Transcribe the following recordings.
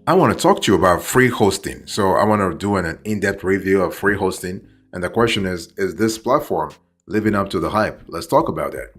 I want to talk to you about free hosting. So I want to do an in-depth review of free hosting. And the question is this platform living up to the hype? Let's talk about that.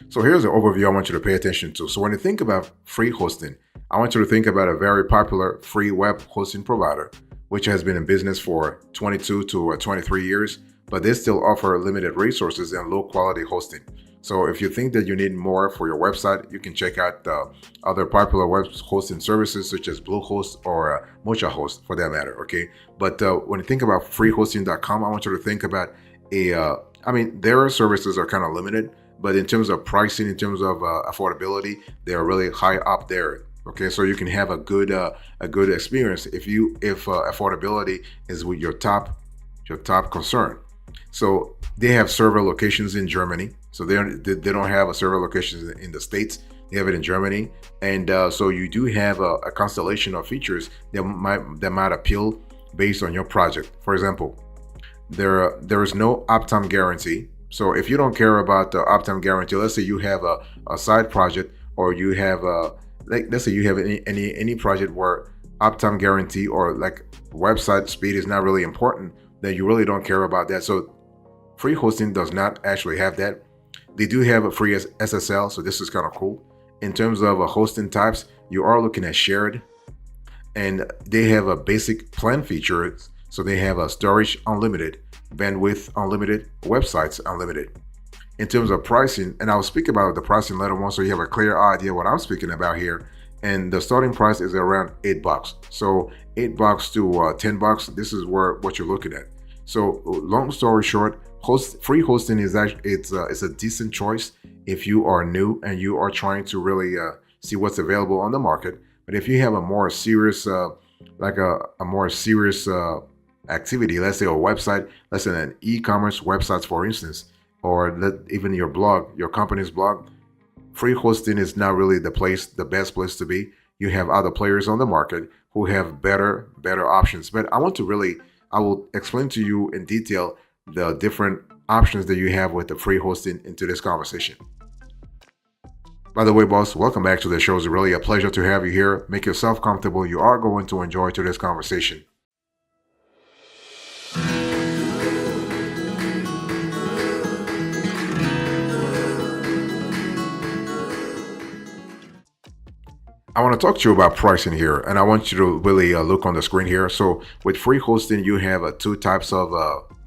So here's an overview I want you to pay attention to. So when you think about free hosting, I want you to think about a very popular free web hosting provider, which has been in business for 22 to 23 years, but they still offer limited resources and low quality hosting. So if you think that you need more for your website, you can check out other popular web hosting services such as Bluehost or MochaHost for that matter, okay? But when you think about freehosting.com, I want you to think about their services are kind of limited, but in terms of pricing, in terms of affordability, they are really high up there. Okay, so you can have a good experience if affordability is with your top concern. So they have server locations in Germany. So they don't have a server locations in the States. They have it in Germany, and so you do have a constellation of features that might appeal based on your project. For example, there is no uptime guarantee. So if you don't care about the uptime guarantee, let's say you have a side project, or you have let's say you have any project where uptime guarantee or like website speed is not really important, then you really don't care about that. So free hosting does not actually have that. They do have a free SSL, so this is kind of cool. In terms of hosting types, you are looking at shared, and they have a basic plan features. So they have a storage unlimited, bandwidth unlimited, websites unlimited. In terms of pricing, and I'll speak about the pricing later on so you have a clear idea what I'm speaking about here. And the starting price is around $8. So $8 to $10. This is what you're looking at. So long story short, free hosting is actually it's a decent choice if you are new and you are trying to really see what's available on the market. But if you have a more serious activity, let's say a website, let's say an e-commerce website, for instance, or even your blog, your company's blog, free hosting is not really the best place to be. You have other players on the market who have better options. But I will explain to you in detail the different options that you have with the free hosting into this conversation. By the way, boss, welcome back to the show. It's really a pleasure to have you here. Make yourself comfortable. You are going to enjoy today's conversation. I want to talk to you about pricing here, and I want you to really look on the screen here. So with free hosting, you have two types of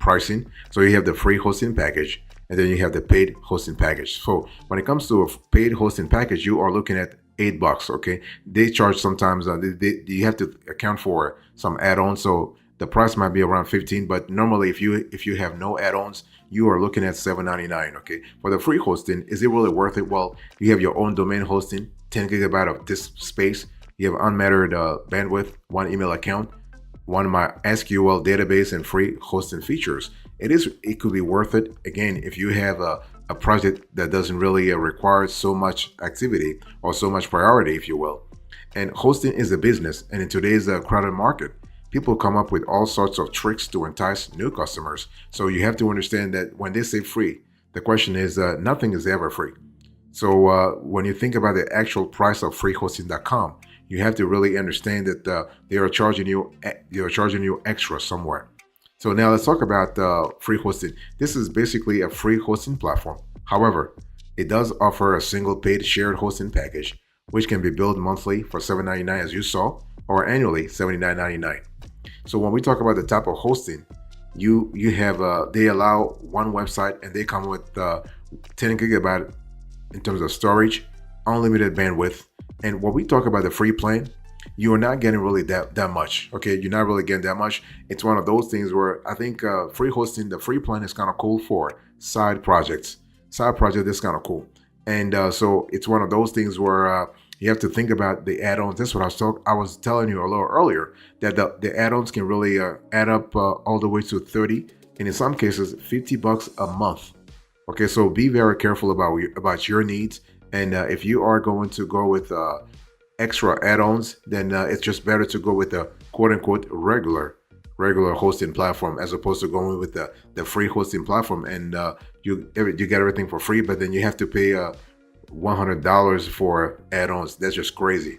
pricing. So you have the free hosting package, and then you have the paid hosting package. So when it comes to a paid hosting package, you are looking at $8. Okay, they charge sometimes. You have to account for some add-ons, so the price might be around 15. But normally, if you have no add-ons, you are looking at $7.99. Okay, for the free hosting, is it really worth it? Well, you have your own domain hosting, 10 gigabyte of disk space. You have unmetered bandwidth, one email account, one MySQL database, and free hosting features. It could be worth it. Again, if you have a project that doesn't really require so much activity or so much priority, if you will. And hosting is a business, and in today's crowded market, people come up with all sorts of tricks to entice new customers. So you have to understand that when they say free, the question is nothing is ever free. So when you think about the actual price of freehosting.com, you have to really understand that they are charging you extra somewhere. So now let's talk about free hosting. This is basically a free hosting platform. However, it does offer a single paid shared hosting package, which can be billed monthly for $7.99 as you saw, or annually $79.99. So when we talk about the type of hosting, you have they allow one website, and they come with 10 gigabyte in terms of storage, unlimited bandwidth. And when we talk about the free plan, you are not getting really that much. Okay, you're not really getting that much. It's one of those things where I think free hosting, the free plan is kind of cool for side projects. Side project is kind of cool. And so it's one of those things where you have to think about the add-ons. That's what I was telling you a little earlier, that the add-ons can really add up all the way to 30, and in some cases $50 a month. Okay, so be very careful about your needs, and if you are going to go with extra add-ons, then it's just better to go with the quote-unquote regular hosting platform as opposed to going with the free hosting platform, and you get everything for free, but then you have to pay $100 for add-ons. That's just crazy.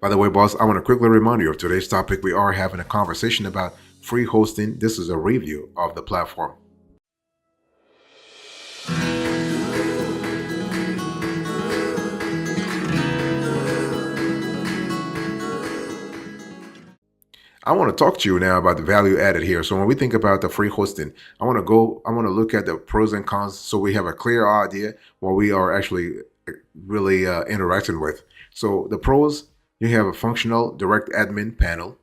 By the way, boss, I want to quickly remind you of today's topic. We are having a conversation about free hosting. This is a review of the platform. I want to talk to you now about the value added here. So when we think about the free hosting, I want to look at the pros and cons so we have a clear idea what we are actually really interacting with. So the pros, you have a functional direct admin panel.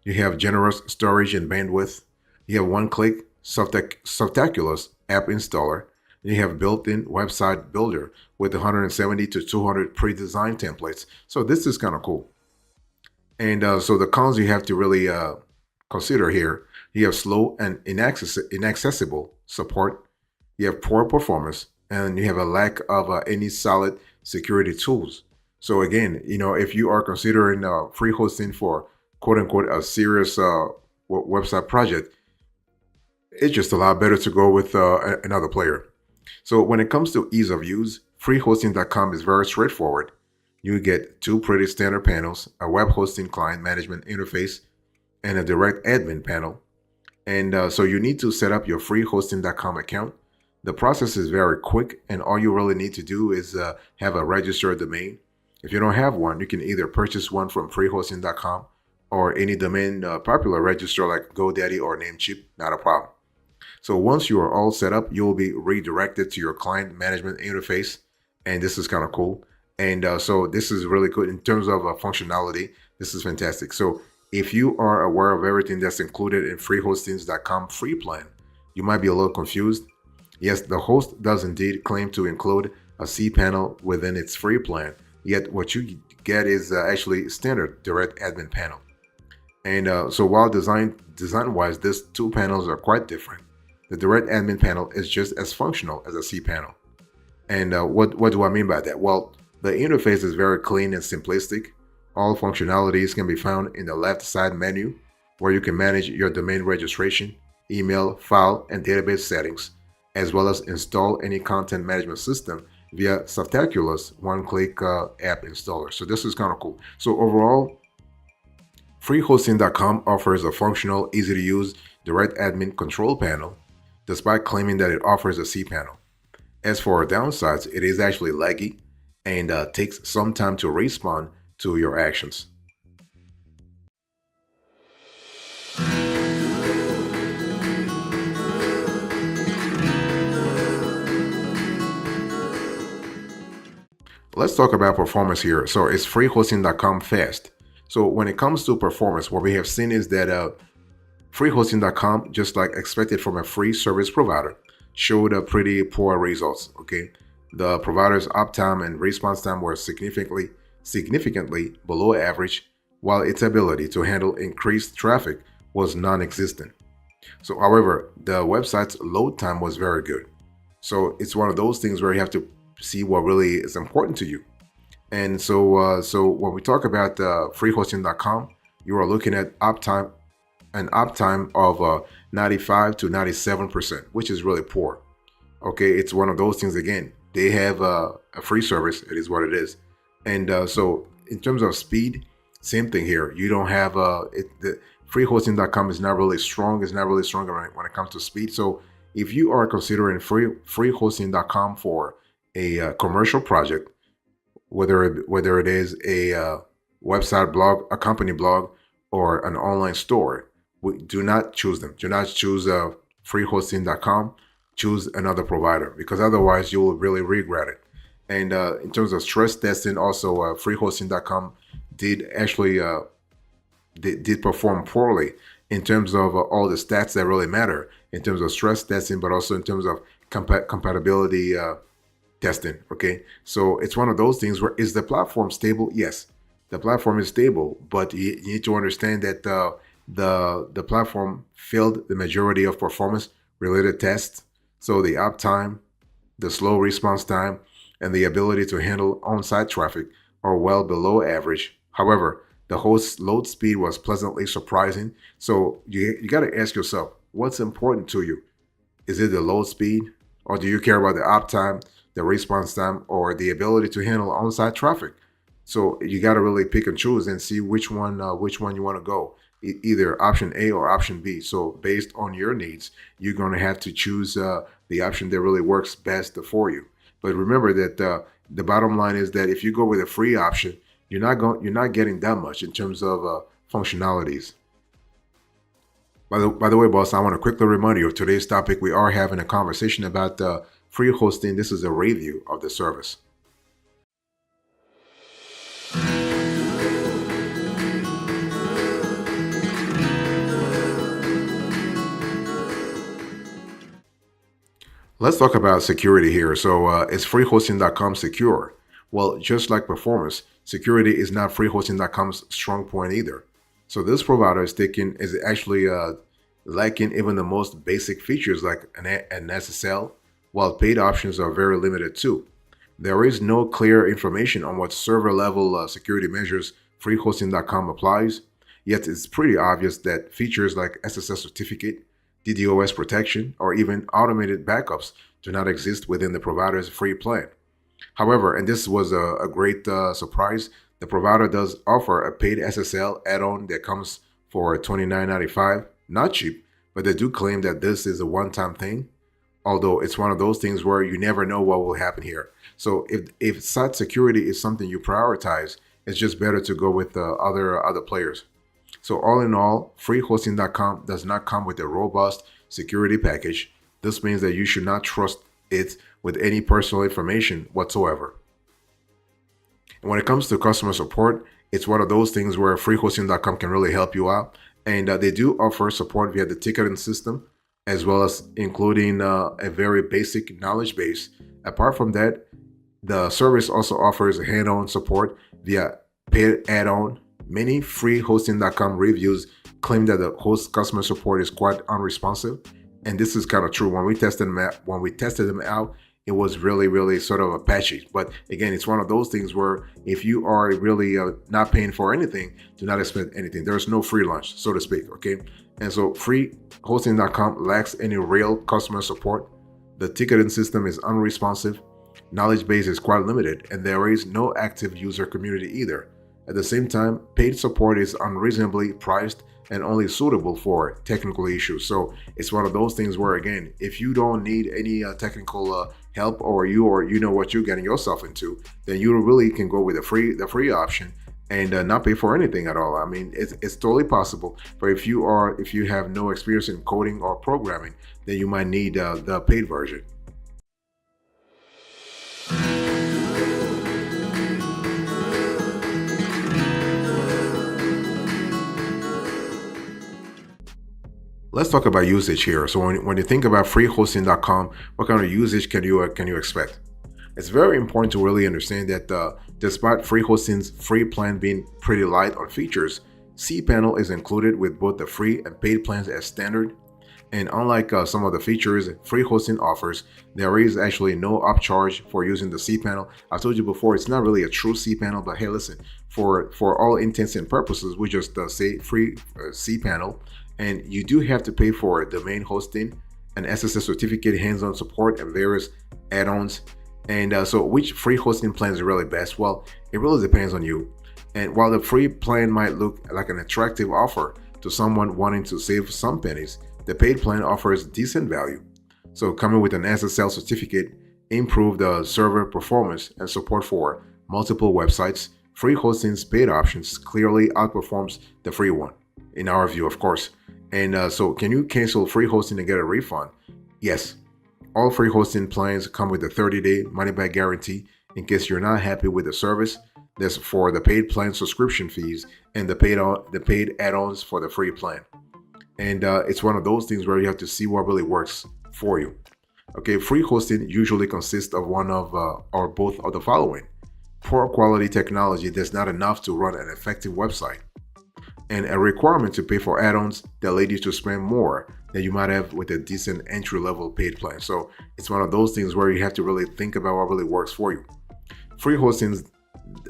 You have generous storage and bandwidth. You have one-click Softaculous app installer. And you have built-in website builder with 170 to 200 pre-designed templates. So this is kind of cool. And so the cons you have to really consider here, you have slow and inaccessible support, you have poor performance, and you have a lack of any solid security tools. So again, if you are considering free hosting for quote unquote a serious website project, it's just a lot better to go with another player. So when it comes to ease of use, freehosting.com is very straightforward. You get two pretty standard panels, a web hosting client management interface, and a direct admin panel. And so you need to set up your freehosting.com account. The process is very quick, and all you really need to do is have a registered domain. If you don't have one, you can either purchase one from freehosting.com or any domain popular registrar like GoDaddy or Namecheap, not a problem. So once you are all set up, you'll be redirected to your client management interface, and this is kind of cool. And so this is really good in terms of functionality. This is fantastic. So if you are aware of everything that's included in freehostings.com free plan, you might be a little confused. Yes, the host does indeed claim to include a cPanel within its free plan, yet what you get is actually standard direct admin panel. And so while design-wise, these two panels are quite different, the direct admin panel is just as functional as a cPanel. And what do I mean by that? Well, the interface is very clean and simplistic. All functionalities can be found in the left side menu, where you can manage your domain registration, email, file, and database settings, as well as install any content management system via Softaculous one-click app installer. So this is kind of cool. So overall, freehosting.com offers a functional, easy-to-use direct admin control panel, despite claiming that it offers a cPanel. As for downsides, it is actually laggy and takes some time to respond to your actions. Let's talk about performance here. So is freehosting.com fast? So when it comes to performance, what we have seen is that freehosting.com, just like expected from a free service provider, showed a pretty poor results. Okay, the provider's uptime and response time were significantly below average, while its ability to handle increased traffic was non-existent. So however, the website's load time was very good. So it's one of those things where you have to see what really is important to you. And so when we talk about freehosting.com, you are looking at uptime of 95 to 97%, which is really poor. Okay, it's one of those things. Again, they have a free service. It is what it is. And so in terms of speed, same thing here. You don't have the freehosting.com is not really strong. It's not really strong when it comes to speed. So if you are considering freehosting.com for a commercial project, whether it is a website blog, a company blog, or an online store, do not choose them. Do not choose freehosting.com. Choose another provider, because otherwise you will really regret it. And in terms of stress testing, also freehosting.com did actually did perform poorly in terms of all the stats that really matter in terms of stress testing, but also in terms of compatibility testing. Okay, so it's one of those things where, is the platform stable? Yes, the platform is stable, but you need to understand that the platform failed the majority of performance related tests. So the uptime, the slow response time, and the ability to handle on-site traffic are well below average. However, the host load speed was pleasantly surprising. So you got to ask yourself, what's important to you? Is it the load speed, or do you care about the uptime, the response time, or the ability to handle on-site traffic? So you got to really pick and choose and see which one you want to go. Either option A or option B. So based on your needs, you're going to have to choose the option that really works best for you. But remember that the bottom line is that if you go with a free option, you're not getting that much in terms of functionalities. By the way, boss, I want to quickly remind you of today's topic. We are having a conversation about free hosting. This is a review of the service. Let's talk about security here. So, is freehosting.com secure? Well, just like performance, security is not freehosting.com's strong point either. So, this provider is actually lacking even the most basic features like an SSL, while paid options are very limited too. There is no clear information on what server level security measures freehosting.com applies, yet it's pretty obvious that features like SSL certificate, DDoS protection, or even automated backups do not exist within the provider's free plan. However, and this was a great surprise, the provider does offer a paid SSL add-on that comes for $29.95. Not cheap, but they do claim that this is a one-time thing. Although it's one of those things where you never know what will happen here. So if site security is something you prioritize, it's just better to go with other players. So all in all, freehosting.com does not come with a robust security package. This means that you should not trust it with any personal information whatsoever. And when it comes to customer support, it's one of those things where freehosting.com can really help you out. And they do offer support via the ticketing system, as well as including a very basic knowledge base. Apart from that, the service also offers hand-on support via paid add-on. Many freehosting.com reviews claim that the host customer support is quite unresponsive, and this is kind of true. When we tested them out, it was really sort of patchy. But again, it's one of those things where if you are really not paying for anything, do not expect anything. There's no free lunch, so to speak. Okay, and so freehosting.com lacks any real customer support. The ticketing system is unresponsive. Knowledge base is quite limited, and there is no active user community either. At the same time, paid support is unreasonably priced and only suitable for technical issues. So it's one of those things where, again, if you don't need any technical help, or you know what you're getting yourself into, then you really can go with the free option and not pay for anything at all. I mean, it's totally possible. But if you have no experience in coding or programming, then you might need the paid version. Let's talk about usage here. So when you think about freehosting.com, what kind of usage can you expect? It's very important to really understand that despite freehosting's free plan being pretty light on features, cPanel is included with both the free and paid plans as standard. And unlike some of the features free hosting offers, there is actually no upcharge for using the cPanel. I told you before, it's not really a true cPanel, but hey, listen, for all intents and purposes, we just say free cPanel. And you do have to pay for domain hosting, an SSL certificate, hands-on support, and various add-ons. And so which free hosting plan is really best? Well, it really depends on you. And while the free plan might look like an attractive offer to someone wanting to save some pennies, the paid plan offers decent value. So coming with an SSL certificate, improved server performance, and support for multiple websites, free hosting's paid options clearly outperforms the free one, in our view, of course. And so can you cancel free hosting and get a refund? Yes. All free hosting plans come with a 30-day money-back guarantee in case you're not happy with the service. That's for the paid plan subscription fees and the paid add-ons for the free plan. And it's one of those things where you have to see what really works for you. Okay, free hosting usually consists of one of or both of the following. Poor quality technology that's not enough to run an effective website, and a requirement to pay for add-ons that lead you to spend more than you might have with a decent entry-level paid plan. So it's one of those things where you have to really think about what really works for you. Free hosting's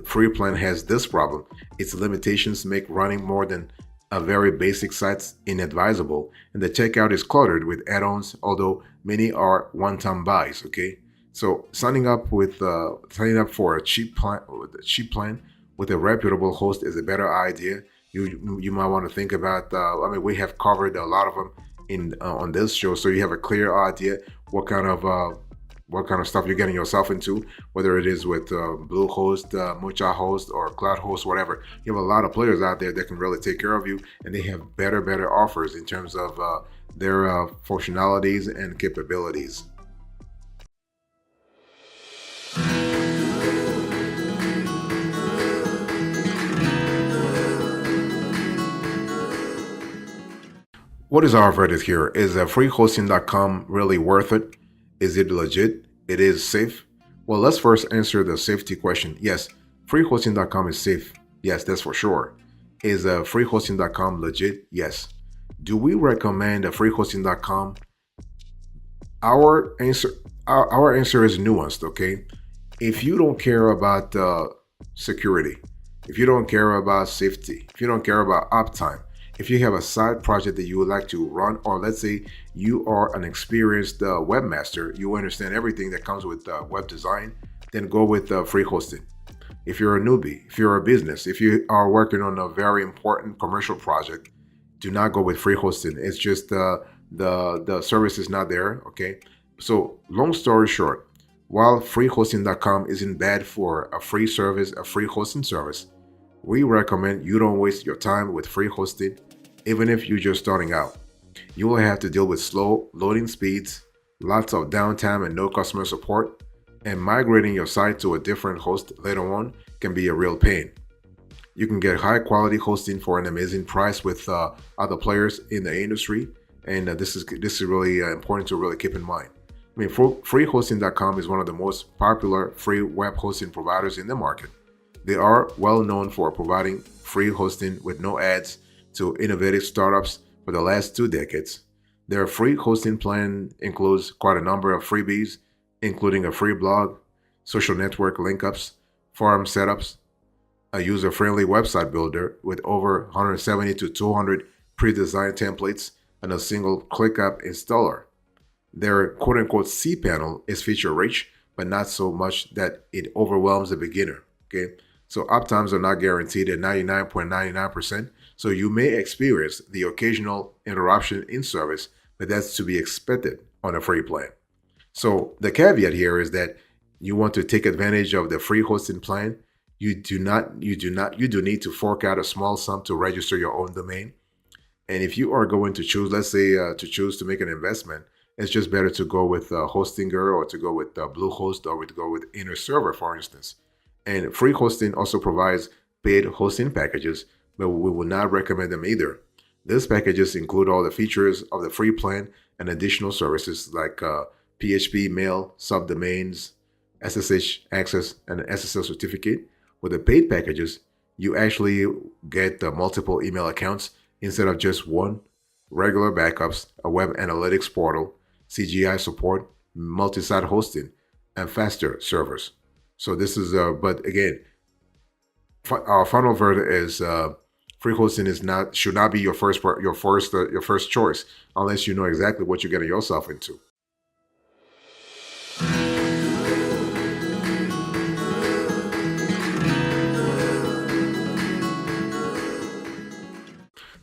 free plan has this problem. Its limitations make running more than a very basic sites inadvisable, and the checkout is cluttered with add-ons, although many are one-time buys. Okay, so signing up for a cheap plan with a reputable host is a better idea. You might want to think about. I mean, we have covered a lot of them in on this show, so you have a clear idea what kind of stuff you're getting yourself into, whether it is with Bluehost, Muchahost, or CloudHost, whatever. You have a lot of players out there that can really take care of you, and they have better offers in terms of their functionalities and capabilities. What is our verdict here? Is freehosting.com really worth it? Is it legit? It is safe? Well, let's first answer the safety question. Yes, freehosting.com is safe. Yes, that's for sure. Is freehosting.com legit? Yes. Do we recommend freehosting.com? Our answer, our answer is nuanced. Okay, if you don't care about security, if you don't care about safety, if you don't care about uptime, if you have a side project that you would like to run, or let's say you are an experienced webmaster, you understand everything that comes with web design, then go with free hosting. If you're a newbie, if you're a business, if you are working on a very important commercial project, do not go with free hosting. It's just the service is not there. Okay. So long story short, while freehosting.com isn't bad for a free service, a free hosting service, we recommend you don't waste your time with free hosting, even if you're just starting out. You will have to deal with slow loading speeds, lots of downtime and no customer support, and migrating your site to a different host later on can be a real pain. You can get high quality hosting for an amazing price with other players in the industry, and this is really important to really keep in mind. I mean, freehosting.com is one of the most popular free web hosting providers in the market. They are well known for providing free hosting with no ads to innovative startups for the last 2 decades. Their free hosting plan includes quite a number of freebies, including a free blog, social network linkups, forum setups, a user-friendly website builder with over 170 to 200 pre-designed templates, and a single ClickUp installer. Their quote-unquote cPanel is feature-rich, but not so much that it overwhelms the beginner. Okay. So uptimes are not guaranteed at 99.99%. So you may experience the occasional interruption in service, but that's to be expected on a free plan. So the caveat here is that you want to take advantage of the free hosting plan. You do need to fork out a small sum to register your own domain. And if you are going to choose, let's say to make an investment, it's just better to go with Hostinger, or to go with Bluehost, or to go with Inner Server, for instance. And free hosting also provides paid hosting packages, but we will not recommend them either. These packages include all the features of the free plan and additional services like PHP, mail, subdomains, SSH access, and an SSL certificate. With the paid packages, you actually get multiple email accounts instead of just one, regular backups, a web analytics portal, CGI support, multi-site hosting, and faster servers. So this is, but again, our final verdict is free hosting should not be your first choice unless you know exactly what you're getting yourself into.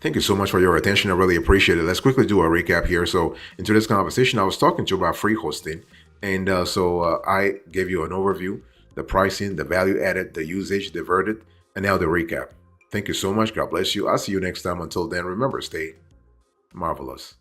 Thank you so much for your attention. I really appreciate it. Let's quickly do a recap here. So in today's conversation, I was talking to you about free hosting. And I gave you an overview, the pricing, the value added, the usage, the verdict, and now the recap. Thank you so much. God bless you. I'll see you next time. Until then, remember, stay marvelous.